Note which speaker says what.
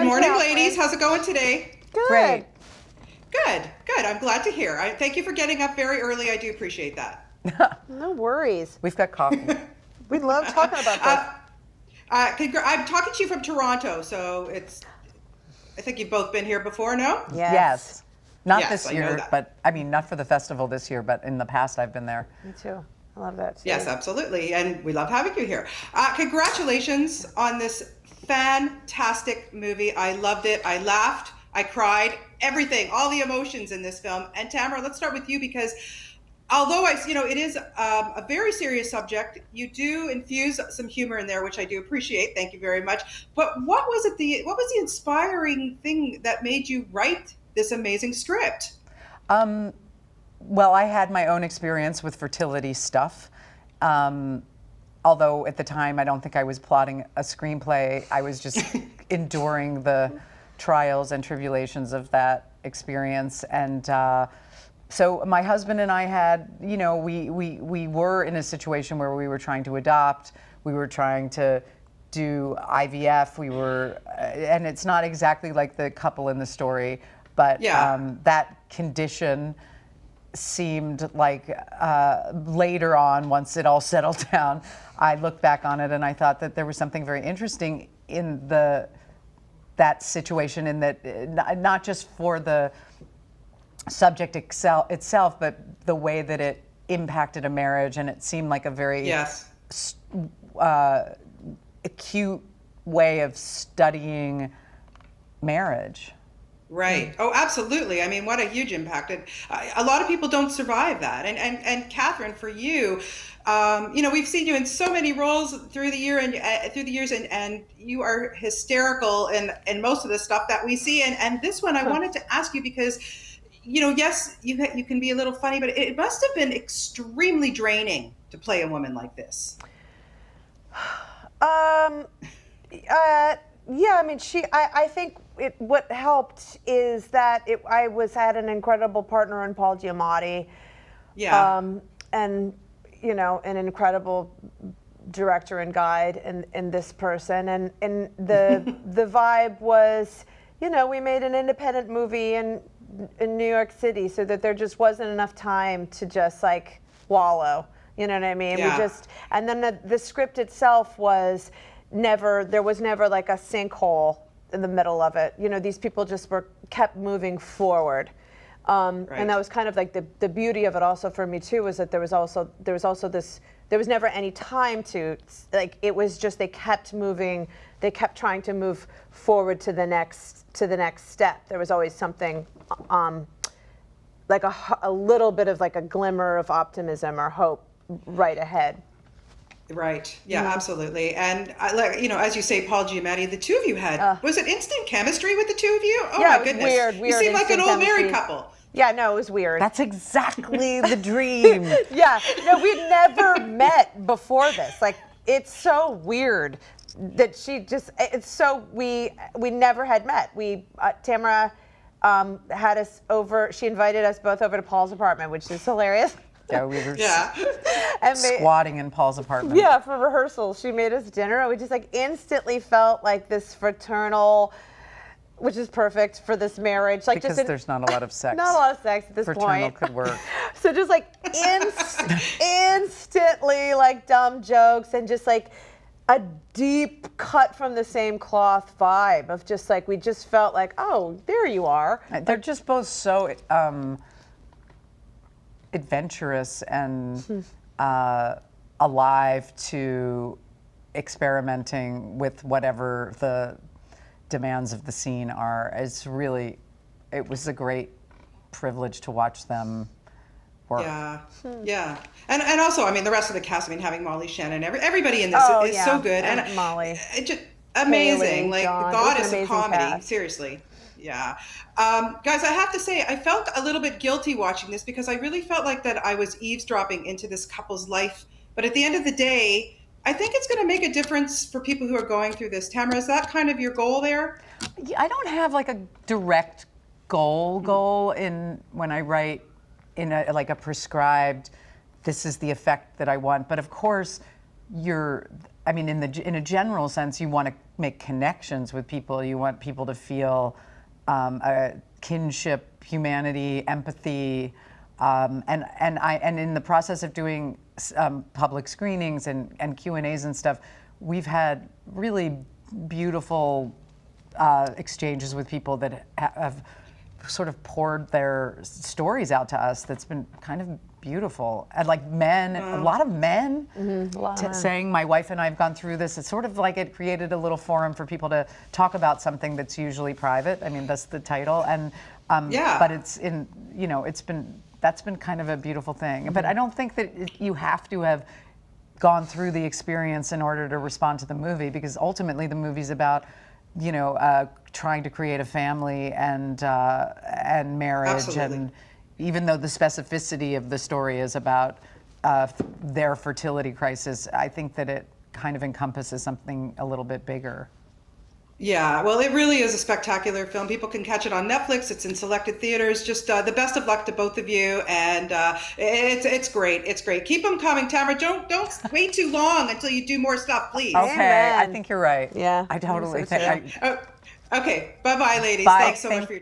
Speaker 1: morning,
Speaker 2: Kathryn.
Speaker 1: ladies. How's it going today?
Speaker 2: Good.
Speaker 3: Great.
Speaker 1: Good. I'm glad to hear. Thank you for getting up very early. I do appreciate that.
Speaker 2: No worries.
Speaker 3: We've got coffee.
Speaker 2: We love talking about this.
Speaker 1: I'm talking to you from Toronto, so I think you've both been here before, no?
Speaker 3: Yes. Not
Speaker 1: Yes,
Speaker 3: this
Speaker 1: I know
Speaker 3: year,
Speaker 1: that.
Speaker 3: but I mean, not for the festival this year, but in the past I've been there.
Speaker 2: Me too. I love that. Too.
Speaker 1: Yes, absolutely. And we love having you here. Congratulations on this fantastic movie. I loved it. I laughed. I cried. Everything, all the emotions in this film. And Tamara, let's start with you because although it is a very serious subject, you do infuse some humor in there, which I do appreciate. Thank you very much. But what was the inspiring thing that made you write this amazing script?
Speaker 3: Well, I had my own experience with fertility stuff. Although at the time I don't think I was plotting a screenplay. I was just enduring the trials and tribulations of that experience. And so my husband and I had, we were in a situation where we were trying to adopt. We were trying to do IVF. And it's not exactly like the couple in the story, but that condition seemed like later on, once it all settled down, I looked back on it and I thought that there was something very interesting in that situation, in that not just for the subject itself, but the way that it impacted a marriage, and it seemed like a very acute way of studying marriage.
Speaker 1: Right. Oh, absolutely. I mean, what a huge impact. And a lot of people don't survive that. And Kathryn, for you, we've seen you in so many roles through the years, and you are hysterical in most of the stuff that we see. And this one, I wanted to ask you because, yes, you can be a little funny, but it must have been extremely draining to play a woman like this.
Speaker 2: Yeah, I mean, I think what helped is that I had an incredible partner in Paul Giamatti.
Speaker 1: Yeah.
Speaker 2: And, an incredible director and guide in this person. And the vibe was, we made an independent movie in New York City, so that there just wasn't enough time to just like wallow. You know what I mean?
Speaker 1: Yeah.
Speaker 2: And then the script itself was there was never like a sinkhole in the middle of it. These people just kept moving forward. Right. And that was kind of like the beauty of it also for me too, was that there was never any time to, like, it was just, they kept moving, they kept trying to move forward to the next step. There was always something, like a little bit of like a glimmer of optimism or hope right ahead.
Speaker 1: Right. Yeah, absolutely. And as you say, Paul Giamatti, the two of you had, was it instant chemistry with the two of you? Oh
Speaker 2: yeah,
Speaker 1: my goodness.
Speaker 2: Weird.
Speaker 1: You seem like an old married couple.
Speaker 2: Yeah, no, it was weird.
Speaker 3: That's exactly the dream.
Speaker 2: Yeah, no, we'd never met before this. Like, it's so weird that we never had met. Tamara had us over, she invited us both over to Paul's apartment, which is hilarious.
Speaker 3: Yeah, we were squatting in Paul's apartment.
Speaker 2: Yeah, for rehearsals. She made us dinner, and we just like instantly felt like this fraternal, which is perfect for this marriage. Like,
Speaker 3: because there's not a lot of sex.
Speaker 2: Not a lot of sex at this point.
Speaker 3: Fraternal could work.
Speaker 2: So just like instantly like dumb jokes and just like a deep cut from the same cloth vibe of just like, we just felt like, oh, there you are.
Speaker 3: They're just both so adventurous and alive to experimenting with whatever the demands of the scene are. It was a great privilege to watch them work.
Speaker 1: Yeah. And also, I mean, the rest of the cast, I mean, having Molly, Shannon, everybody in this is so good. And
Speaker 2: Molly.
Speaker 1: Just amazing.
Speaker 2: Kayli,
Speaker 1: like,
Speaker 2: John.
Speaker 1: the goddess of comedy.
Speaker 2: Cast.
Speaker 1: Seriously. Yeah. Guys, I have to say, I felt a little bit guilty watching this because I really felt like that I was eavesdropping into this couple's life. But at the end of the day, I think it's going to make a difference for people who are going through this. Tamara, is that kind of your goal there?
Speaker 3: Yeah, I don't have like a direct goal in when I write in a prescribed, this is the effect that I want. But of course, I mean, in a general sense, you want to make connections with people. You want people to feel a kinship, humanity, empathy, and in the process of doing public screenings and Q&As and stuff, we've had really beautiful exchanges with people that have sort of poured their stories out to us. That's been kind of beautiful. And like men, a lot of men saying, my wife and I have gone through this. It's sort of like it created a little forum for people to talk about something that's usually private. I mean, that's the title. And but it's in, you know, that's been kind of a beautiful thing. But I don't think that you have to have gone through the experience in order to respond to the movie, because ultimately the movie's about, you know, trying to create a family and marriage.
Speaker 1: Absolutely.
Speaker 3: And even though the specificity of the story is about their fertility crisis, I think that it kind of encompasses something a little bit bigger.
Speaker 1: Yeah, well, it really is a spectacular film. People can catch it on Netflix. It's in selected theaters. Just the best of luck to both of you, and it's great. It's great. Keep them coming, Tamara. Don't wait too long until you do more stuff, please.
Speaker 3: Okay,
Speaker 2: Amen.
Speaker 3: I think you're right.
Speaker 2: Yeah,
Speaker 3: I totally
Speaker 2: I think so
Speaker 3: think.
Speaker 2: too.
Speaker 1: Okay, bye-bye, ladies.
Speaker 3: Bye.
Speaker 1: Thanks so much for your time.